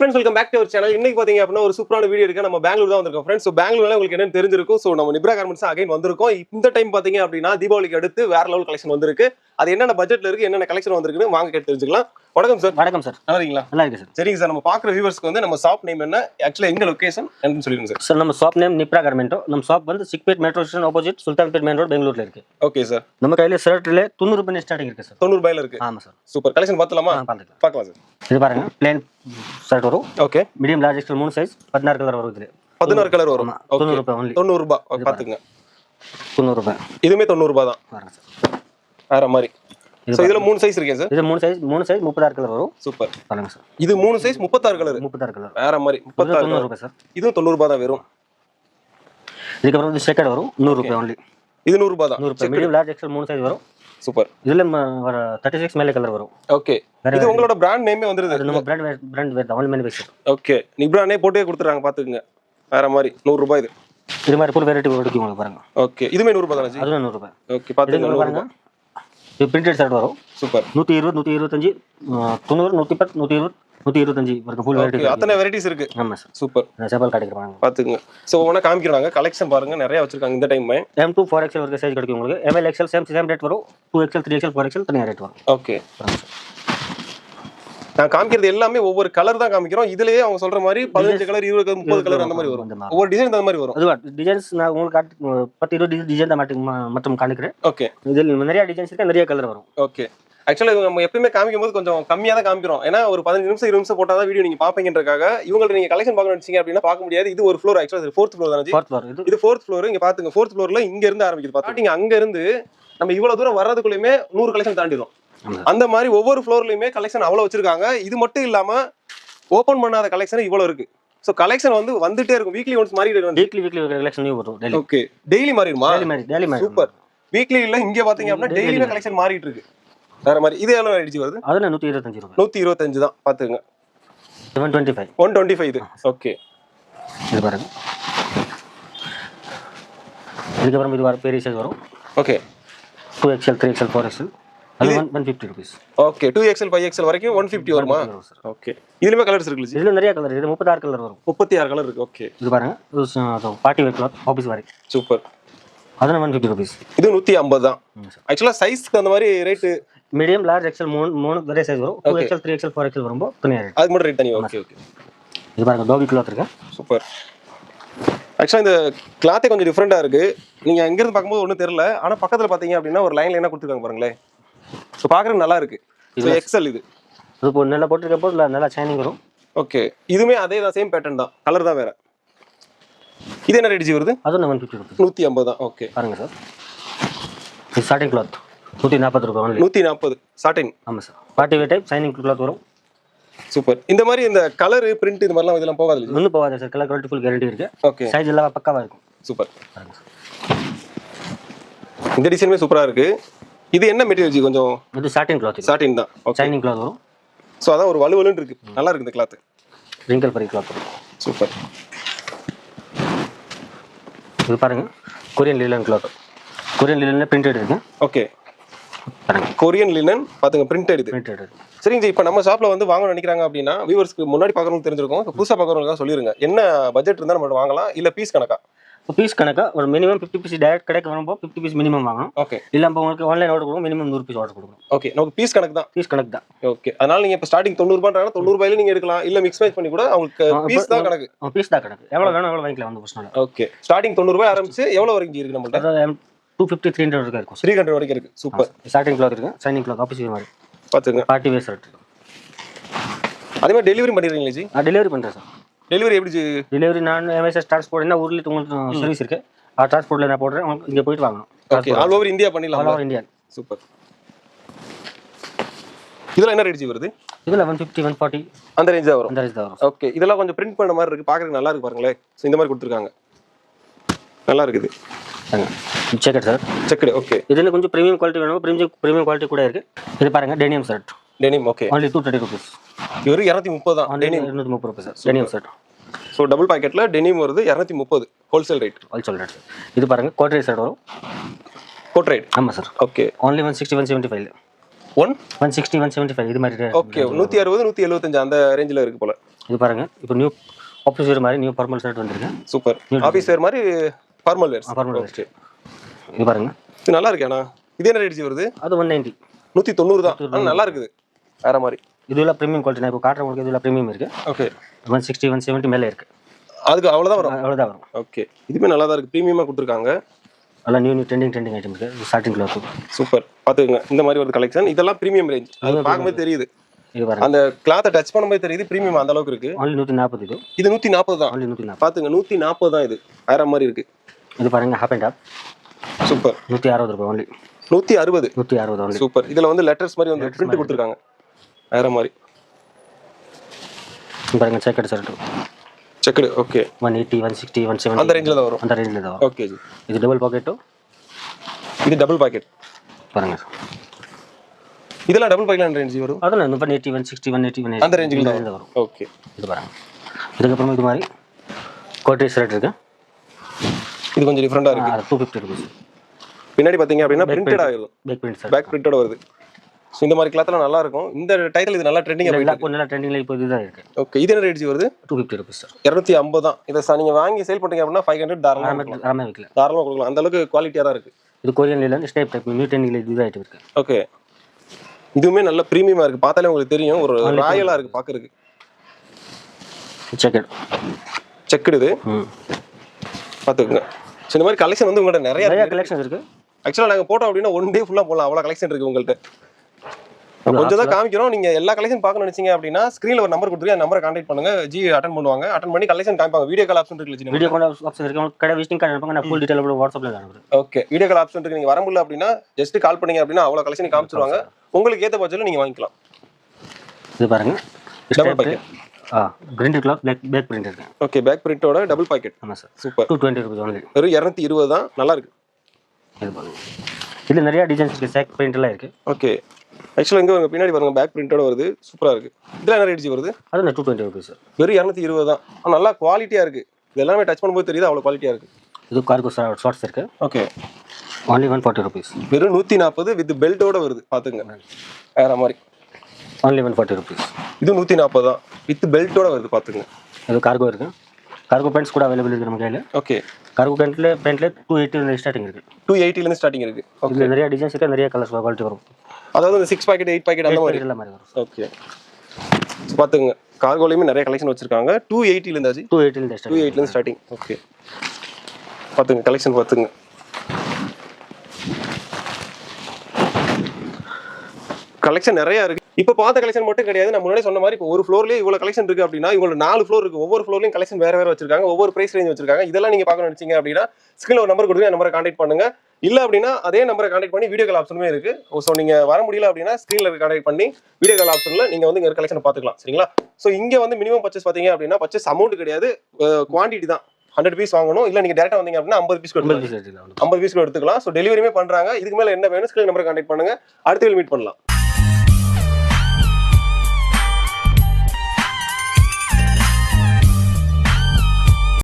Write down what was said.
Friends, welcome back to our channel. இன்னைக்கு பாத்தீங்க அப்படின்னா ஒரு சூப்பரான வீடியோ இருக்கு. நம்ம பெங்களூர் தான் வந்திருக்கோம் ஃப்ரெண்ட்ஸ். ஸோ பெங்களூர்ல உங்களுக்கு என்னன்னு தெரிஞ்சிருக்கும். ஸோ நம்ம நிப்ரா கார்மெண்ட்ஸ் அகைன் வந்திருக்கோம். இந்த டைம் பாத்தீங்க அப்படின்னா தீபாவளிக்கு அடுத்து வேற லெவல் கலெக்ஷன் வந்திருக்கு. அது என்னென்ன பட்ஜெட்ல இருக்கு, என்னென்ன கலெக்ஷன் வந்திருக்குன்னு வாங்க கேட்டு தெரிஞ்சுக்கலாம். வணக்கம் சார். வணக்கம் சார். நல்லா இருக்கீங்களா? நல்லா இருக்கு சார். சரிங்க சார், நம்ம பாக்குற வியூவர்ஸ்க்கு வந்து நம்ம ஷாப் நேம் என்ன, ஆக்சுவலா எங்க லொகேஷன் என்னன்னு சொல்லிடுங்க சார். சார் நம்ம ஷாப் நேம் நிப்ரா கார்மெண்டோ. நம்ம ஷாப் வந்து Chickpet metro station opposite Sultanpet main road பெங்களூர்ல இருக்கு. Okay sir. நம்ம கையில ஷர்ட்ல 90 ரூபாய் ஸ்டார்டிங் இருக்கு சார். 90 ரூபாயில இருக்கு. ஆமா சார். சூப்பர். கலெக்ஷன் பார்த்தலாமா? பார்க்கலாம் சார். இது பாருங்க, பிளேன் ஷர்ட் வரும். Okay. Medium large XL 3 size 16 colour வரும். இதுல 16 கலர் வரும். 90 ரூபாய் only. 90 ரூபாய் பாத்துங்க. 90 ரூபாய். இதுமே 90 ரூபாய் தான். பாருங்க சார். வேற மாதிரி. சோ இதுல 3 சைஸ் இருக்கே சார். இது 3 சைஸ் 36 கலர் வரும். சூப்பர். பாருங்க சார். இது 3 சைஸ் 36 கலர். 36 கலர். வேற மாதிரி 36 90 ரூபாய் சார். இதுவும் 90 ரூபாய் தான் வெறும். இதுக்கு அப்புறம் இது செக்கட் வரும் 100 ரூபாய் only. இது 100 ரூபாய் தான். 100 ரூபாய். மீடியம் லார்ஜ் எக்ஸ்எல் 3 சைஸ் வரும். சூப்பர். இதுல 36 மேலே கலர் வரும். ஓகே. இது உங்களோட பிராண்ட் நேமே வந்துருது. அது நம்ம பிராண்ட் வேர் தான் மேனுஃபேக்சர். ஓகே. நிப்ரானே போட்டே கொடுத்துறாங்க பாத்துக்கங்க. வேற மாதிரி 100 ரூபாய் இது. இது மாதிரி full variety இருக்கு உங்களுக்கு பாருங்க. ஓகே. இதுமே 100 ரூபாய் தானே ஜி? அதுவும் 100 ரூபாய். ஓகே. பாத்துங்க பாருங்க. இது பிரிண்டட் ஷர்ட் வரும். சூப்பர். 120 125 90 110 120 125 வரைக்கும் full variety. அத்தனை வெரைட்டிஸ் இருக்கு. ஆமா சார். சூப்பர். சாம்பிள் காட்டிக்கிறேன் பாத்துங்க. சோ ஒண்ணா காமிக்கறாங்க. கலெக்ஷன் பாருங்க, நிறைய வச்சிருக்காங்க இந்த டைம். M2 4XL வரைக்கும் சைஸ் கிடைக்கும் உங்களுக்கு. ML XL சேம் ரேட் வரும். 2XL 3XL 4XL தனியா ரேட் வரும். ஓகே. நான் காமிக்கிறது எல்லாமே ஒவ்வொரு கலர் தான் காமிக்கிறோம். இதுலயே அவங்க சொல்ற மாதிரி 15 கலர் 20 கலர் 30 கலர் அந்த மாதிரி வரும். ஒவ்வொரு டிசைன் அந்த மாதிரி வரும். அதுவா டிசைன்ஸ் நான் உங்களுக்கு 10 20 டிசைன் தான் மட்டும் காமிக்கிறேன். ஓகே. இதுல நிறைய டிசைன்ஸ் இருக்கு, நிறைய கலர் வரும். ஓகே. ஆக்சுவலா நம்ம எப்பவுமே காமிக்கும் போது கொஞ்சம் கம்மியா தான் காமிக்கிறோம். ஏன்னா ஒரு 15 நிமிஷம் 20 நிமிஷம் போட்டாதான் வீடியோ நீங்க பாப்பீங்கன்றதுக்காக. இவங்கள்ட்ட நீங்க கலெக்ஷன் பார்க்கணும் நினைச்சீங்க அப்படின்னா பார்க்க முடியாது. இது ஒரு ஃப்ளோர். ஆக்சுவலா இது 4th ஃப்ளோர் தானே? 4th floor. இது 4th ஃப்ளோர். இங்க பாத்துங்க, 4th ஃப்ளோர்ல இங்க இருந்து ஆரம்பிக்குது. பாத்தீங்க, அங்க இருந்து நம்ம இவ்வளவு தூரம் வர்றதுக்குள்ளயுமே 100 கலெக்ஷன் தாண்டிடும். அந்த மாதிரி ஒவ்வொரு ஃப்ளோர்லயுமே கலெக்ஷன் அவ்வளவு வச்சிருக்காங்க. இது மட்டும் இல்லாம ஓபன் பண்ணாத கலெக்ஷன் இவ்வளவு இருக்கு. சோ கலெக்ஷன் வந்து வந்துட்டே இருக்கும். வீக்லி ஒன்ஸ் மாறி இருக்கு. வீக்லி கலெக்ஷன் நியூ வரும் டெய்லி. ஓகே. டெய்லி மாறிடுமா? டெய்லி மாறி. சூப்பர். வீக்லி இல்ல, இங்க பாத்தீங்க அப்படின்னா டெய்லிமே கலெக்ஷன் மாறிட்டு இருக்கு. வேற மாதிரி. இது எவ்வளவு அடிச்சு வருது? அதுல 125 ரூபாய். 125 தான். பாத்துங்க. 125 இது. ஓகே. இது பாருங்க. இதுக்கு அப்புறம் இது பெரிய சைஸ் வரும். ஓகே. 2XL 3XL 4XL அது 150 ரூபீஸ். ஓகே. 2XL 5XL வரைக்கும் 150 வருமா? ஓகே. இதுலயே கலர்ஸ் இருக்குல? இதுல நிறைய கலர். இது 36 கலர் வரும். 36 கலர் இருக்கு. ஓகே. இது பாருங்க. இது பார்ட்டி வேர் கிளாத் ஆபீஸ் வரை. சூப்பர். அது 150 ரூபீஸ். இது 150 தான். ஆக்சுவலா சைஸ்க்கு அந்த மாதிரி ரேட் மீடியம் லார்ஜ் எக்ஸ்எல் 3 வேற சைஸ் வரும். 2XL 3XL 4XL வரும்போது தனியா ரேட். அது மட்டும் ரேட் தனியா. ஓகே. இது பாருங்க, டோபி கிளாத் இருக்கு. சூப்பர். ஆக்சுவலா இந்த கிளாத்தே கொஞ்சம் டிஃபரெண்டா இருக்கு. நீங்க எங்க இருந்து பாக்கும்போது ஒண்ணும் தெரியல. ஆனா பக்கத்துல பாத்தீங்க அப்படின்னா ஒரு லைன்ல என்ன கொடுத்துருக்காங்க பாருங்களேன். சோ பாக்குறதுக்கு நல்லா இருக்கு. இது எக்ஸ்எல். இது நல்லா போட்டுருக்க போது நல்லா ஷைனிங் வரும். ஓகே. இதுமே அதே தான், சேம் பேட்டர்ன் தான், கலர் தான் வேற. இது என்ன ரேட் வருது? அது 150 ரூபாய். 150 தான். ஓகே. பாருங்க சார். இது சாட்டின் கிளாத் 140 ரூபாய் only. 140 சாட்டின். ஆமா sir. Party wear type shining cloth வரும். சூப்பர். இந்த மாதிரி இந்த கலர் பிரிண்ட் இது மாதிரிலாம் இதெல்லாம் போகாது. ஒன்றும் போகாது sir. Colour quality full guarantee இருக்கு. ஓகே. சைஸ் எல்லாம் பக்காவா இருக்கும். சூப்பர். இந்த டிசைனுமே சூப்பரா இருக்கு. இது என்ன மெட்டீரியல் ஜி? கொஞ்சம் இது சாட்டின் கிளாத். சாட்டின் தான். ஷைனிங் கிளாத் வரும். சோ அதான் ஒரு வலுவலுன்னு இருக்கு. நல்லா இருக்கு இந்த கிளாத். ரிங்கிள் ஃப்ரீ கிளாத் வரும். சூப்பர். இது பாருங்க, கொரியன் லினன் கிளாத். கொரியன் லினன்ல பிரிண்டட் இருக்கு. ஓகே. பாருங்க, கொரியன் லினன் பாத்துங்க, பிரிண்டட் இது. பிரிண்டட். சரிங்க ஜி. இப்போ நம்ம ஷாப்ல வந்து வாங்கணும்னு நினைக்கிறாங்க அப்படின்னா வியூவர்ஸ்க்கு முன்னாடி பார்க்கறவங்களுக்கு தெரிஞ்சிருக்கும். புதுசா பார்க்கறவங்களுக்காக சொல்லிருங்க. என்ன பட்ஜெட் இருந்தா நம்ம வாங்கலாம், இல்ல பீஸ் கணக்கா? பீஸ் கணக்கா ஒரு மினிமம் 50 பீஸ் டைரக்ட் கடைக்கு வரும்போது 50 பீஸ் மினிமம் வாங்கணும். ஓகே. இல்ல அப்ப உங்களுக்கு ஆன்லைன் ஆர்டர் கொடுக்கும், மினிமம் 100 பீஸ் ஆர்டர் கொடுக்கணும். ஓகே. நமக்கு பீஸ் கணக்கு தான். பீஸ் கணக்கு தான். ஓகே. அதனால நீங்க இப்ப ஸ்டார்டிங் 90 ரூபாய்ன்றாங்க, 90 ரூபாயில நீங்க எடுக்கலாம். இல்ல மிக்ஸ் மேட்ச் பண்ணி கூட உங்களுக்கு பீஸ் தான் கணக்கு. பீஸ் தான் கணக்கு. எவ்வளவு வேணும் எவ்வளவு வாங்கிக்கலாம் வந்து பிரச்சனை இல்ல. ஓகே. ஸ்டார்டிங் 90 ரூபாய் ஆரம்பிச்சு எவ்வளவு வரைக்கும் இருக்கு நம்மள்ட்ட? 250 300 வரைக்கும் இருக்கும். 300 வரைக்கும் இருக்கு. சூப்பர். ஸ்டார்டிங் கிளாத் இருக்கு. ஷைனிங் கிளாத் ஆபீஸ் வேர் மாதிரி. பாத்துங்க. Party wear shirt. அதே மாதிரி டெலிவரி பண்ணிடுறீங்களா ஜி? டெலிவரி பண்றேன் சார். டெலிவரி எப்படி ஜி? டெலிவரி நான் எம்எஸ்எஸ் டிரான்ஸ்போர்ட் என்ன ஊர்ல உங்களுக்கு சர்வீஸ் இருக்கு. ஆ டிரான்ஸ்போர்ட்ல நான் போடுறேன். உங்களுக்கு இங்க போயிட்டு வாங்கணும். ஓகே. ஆல் ஓவர் இந்தியா பண்ணிடலாம். All over India. சூப்பர். இதெல்லாம் என்ன ரேட் ஜி வருது? இதுல 150 140 அந்த ரேஞ்ச் தான் வரும். அந்த ரேஞ்ச் தான் வரும். ஓகே. இதெல்லாம் கொஞ்சம் பிரிண்ட் பண்ண மாதிரி இருக்கு. பாக்குறதுக்கு நல்லா இருக்கு பாருங்களேன். சோ இந்த மாதிரி கொடுத்திருக்காங்க. நல்லா இருக்குது. Checked sir. செக்கட். ஓகே. இதுல கொஞ்சம் பிரீமியம் குவாலிட்டி வேணும். பிரீமியம் குவாலிட்டி கூட இருக்கு. இது பாருங்க, denim shirt. Denim. Okay. only 230 rupees. இது 230 தான். டெனிம் 230 ரூபாய் sir. Denim shirt. So double பாக்கெட்ல டெனிம் வருது 230 ஹோல்சேல் ரேட். Wholesale rate. இது பாருங்க, கோட்ரேட் ஷர்ட் வரும். கோட்ரேட். ஆமா சார். ஓகே. only 160 175. 160 175 இது மாதிரி. ஓகே. 160 175 அந்த ரேஞ்சில இருக்கு போல. இது பாருங்க, இப்போ நியூ ஆஃபீஸ் வேர் மாதிரி நியூ ஃபார்மல் ஷர்ட் வந்திருக்கு. சூப்பர். ஆபீஸ் வேர் மாதிரி ஃபார்மல் வேர். ஃபார்மல் வேர். இது பாருங்க, இது நல்லா இருக்கு. அண்ணா இது என்ன ரேட் வருது? அது 190. 190 தான். ஆனா நல்லா இருக்குது. வேற மாதிரி. இதுல பிரீமியம் குவாலிட்டி நான் இப்போ காட்டுறவங்களுக்கு இதுல பிரீமியம் இருக்கு. ஓகே. 160 170 மேல இருக்கு. அதுக்கு அவ்வளவுதான் வரும். அவ்வளவுதான் வரும். ஓகே. இதுமே நல்லா தான் இருக்கு. பிரீமியமா கொடுத்துருக்காங்க. எல்லாம் நியூ ட்ரெண்டிங் ஐட்டம் இருக்கு. Starting cloth. சூப்பர். பாத்துக்கங்க. இந்த மாதிரி ஒரு கலெக்ஷன். இதெல்லாம் பிரீமியம் ரேஞ்ச். அது பார்க்கும்போது தெரியுது. இது பாருங்க, அந்த கிளாத்தை டச் பண்ணும்போது தெரியுது பிரீமியம் அந்த அளவுக்கு இருக்கு. only 140 இது. இது 140 தான். only 140. பாத்துங்க 140 தான் இது. வேற மாதிரி இருக்கு. இது பாருங்க, ஹாப் அண்ட் டாப். சூப்பர். 160 ரூபாய் only. 160. 160 only. சூப்பர். இதுல வந்து லெட்டர்ஸ் மாதிரி வந்து பிரிண்ட் கொடுத்துருக்காங்க. வேற மாதிரி. இது பாருங்க, செக்கட் ஷர்ட். செக்கடு. ஓகே. 180 160 170 அந்த ரேஞ்சில தான் வரும். அந்த ரேஞ்சில தான் வரும். Okay G. இது டபுள் பாக்கெட். இது டபுள் பாக்கெட். பாருங்க, இதெல்லாம் டபுள் பாக்கெட் ரேஞ்ச் வரும். அதெல்லாம் 180 160 180 180 அந்த ரேஞ்சில தான் வரும். ஓகே. இது பாருங்க. இதுக்கப்புறம் இது மாதிரி கோட்டை ஷர்ட் இருக்கு. இது கொஞ்சம் டிஃபரெண்டா இருக்கு. 250 ரூபாய். பின்னாடி பாத்தீங்க அப்படின்னா பிரிண்டட் ஆயிரும். Back print shirt. Back printed வருது. சோ இந்த மாதிரி கிளாத்லாம் நல்லா இருக்கும். இந்த டைட்டில் இது நல்லா ட்ரெண்டிங்கா போயிட்டு இருக்கு. நல்லா ட்ரெண்டிங்ல இப்போ இதுதான் இருக்கு. ஓகே. இது என்ன ரேட் வருது? 250 ரூபாய் சார். 250 தான். இத நீங்க வாங்கி சேல் பண்றீங்க அப்படின்னா 500 தாராளமா விக்கல. தாராளமா கொடுக்கலாம். அந்த அளவுக்கு குவாலிட்டியா தான் இருக்கு. இது கொரியன்ல இருந்து ஸ்டேப் டைப் நியூ ட்ரெண்டிங்ல இது ஐட்டம் இருக்கு. ஓகே. இதுவுமே நல்ல பிரீமியமா இருக்கு. பார்த்தாலே உங்களுக்கு தெரியும். ஒரு ராயலா இருக்கு பாக்குறதுக்கு. செக்கட். செக்கடு இது. பாத்துக்கங்க. சோ இந்த மாதிரி கலெக்ஷன் வந்து உங்கள்ட்ட நிறைய கலெக்ஷன் இருக்கு. ஆக்சுவலா நாங்க போட்டோம் அப்படின்னா ஒன் டே ஃபுல்லா போலாம். அவ்வளவு கலெக்ஷன் இருக்கு உங்கள்ட்ட. கொஞ்சம் தான் காமிக்கிறோம். நீங்க எல்லா கலெக்ஷன் பார்க்கணும்னு நினைச்சீங்க அப்படின்னா ஸ்கிரீன்ல ஒரு நம்பர் கொடுத்துருக்கேன். அந்த நம்பரை கான்டாக்ட் பண்ணுங்க. ஜி அட்டெண்ட் பண்ணுவாங்க. அட்டெண்ட் பண்ணி கலெக்ஷன் காமிப்பாங்க. வீடியோ கால் ஆப்ஷன் இருக்கு. வீடியோ கால் ஆப்ஷன் இருக்கு. உங்களுக்கு கடை விசிட்டிங் கார்டு அனுப்புங்க. நான் ஃபுல் டீடைல் அப்படியே வாட்ஸ்அப்ல அனுப்புறேன். ஓகே. வீடியோ கால் ஆப்ஷன் இருக்கு. நீங்க வர முடியல அப்படின்னா ஜஸ்ட் கால் பண்ணீங்க அப்படின்னா அவ்வளவு கலெக்ஷன் காமிச்சிருவாங்க. உங்களுக்கு ஏத்த பட்ஜெட்ல நீங்க வாங்கிக்கலாம். இது பாருங்க, டபுள் பாக்கெட். கிரிண்ட் கிளாத் பேக் பிரிண்ட் இருக்கு. ஓகே. பேக் பிரிண்டோட டபுள் பாக்கெட். ஆமா சார். சூப்பர். 220 ரூபாய் only. வெறும் 220 தான். நல்லா இருக்கு. இது பாருங்க, இதுல நிறைய டிசைன்ஸ் இருக்கு. சேக் பிரிண்ட் எல்லாம் இருக்கு. ஓகே. ஆக்சுவலா இங்க பின்னாடி பாருங்க, பேக் பிரிண்டோட வருது. சூப்பரா இருக்கு. இதுல என்ன ரேட் வருது? அது 220 ரூபாய் சார். வெறும் 220 தான். ஆனா நல்லா குவாலிட்டியா இருக்கு. இது எல்லாமே டச் பண்ணும்போது தெரியுது அவ்வளவு குவாலிட்டியா இருக்கு. இது கார்கோ ஷார்ட்ஸ் இருக்கு. ஓகே. only 140 ரூபாய். வெறும் 140 வித் பெல்ட்டோட வருது. பாத்துங்க. வேற மாதிரி. only 140 ரூபாய். இது 140 தான். வித் பெல்ட்டோட வருது. பாத்துங்க. இது கார்கோ இருக்கு. கார்கோ பேண்ட்ஸ் கூட அவைலபிள் இருக்கு நம்ம கையில. ஓகே. கார்கோ பேண்ட்ல 280 ல ஸ்டார்டிங் இருக்கு. 280 ல இருந்து ஸ்டார்டிங் இருக்கு. ஓகே. இதுல நிறைய டிசைன்ஸ் இருக்கு. நிறைய கலர்ஸ் குவாலிட்டி வரும். அதாவது இந்த 6 பாக்கெட் 8 பாக்கெட் அந்த மாதிரி வரும். ஓகே. பாத்துங்க. கார்கோலயுமே நிறைய கலெக்ஷன் வச்சிருக்காங்க. 280 ல இருந்தாச்சு. 280 ல ஸ்டார்டிங். 280 ல இருந்து ஸ்டார்டிங். ஓகே. பாத்துங்க கலெக்ஷன் பாத்துங்க. கலெக்ஷன் நிறைய இருக்கு. இப்போ பார்த்த கலெக்ஷன் மட்டும் கிடையாது. நான் முன்னாடி சொன்ன மாதிரி இப்போ ஒரு ஃப்ளோர்லயே இவ்வளவு கலெக்ஷன் இருக்கு அப்படின்னா இவங்க 4 ஃப்ளோர் இருக்கு. ஒவ்வொரு ஃப்ளோர்லயும் கலெக்ஷன் வேற வேற வச்சிருக்காங்க. ஒவ்வொரு பிரைஸ் ரேஞ்ச் வச்சிருக்காங்க. இதெல்லாம் நீங்க பார்க்கணும் நினைச்சீங்க அப்படின்னா ஸ்கிரீன்ல ஒரு நம்பர் கொடுங்க. நம்பரை கான்டாக்ட் பண்ணுங்க. இல்ல அப்படின்னா அதே நம்பரை கான்டாக்ட் பண்ணி வீடியோ கால் ஆப்ஷனுமே இருக்கு. ஸோ நீங்க வர முடியல அப்படின்னா ஸ்கிரீன்ல கான்டாக்ட் பண்ணி வீடியோ கால் ஆப்ஷன்ல நீங்க வந்து இங்க கலெக்ஷன் பாத்துக்கலாம். சரிங்களா? ஸோ இங்க வந்து மினிமம் பர்ச்சேஸ் பாத்தீங்க அப்படின்னா பர்ச்சேஸ் அமௌண்ட் கிடையாது, குவான்டிட்டி தான். 100 பீஸ் வாங்கணும். இல்ல நீங்க டேரக்டா வந்தீங்க அப்படின்னா 50 பீஸ் எடுத்துக்கலாம். 50 பீஸ் எடுத்துக்கலாம். ஸோ டெலிவரியுமே பண்றாங்க. இதுக்கு மேல என்ன வேணும் ஸ்கிரீன் நம்பரை கான்டாக்ட் பண்ணுங்க. அடுத்த வீடியோல மீட் பண்ணலாம்.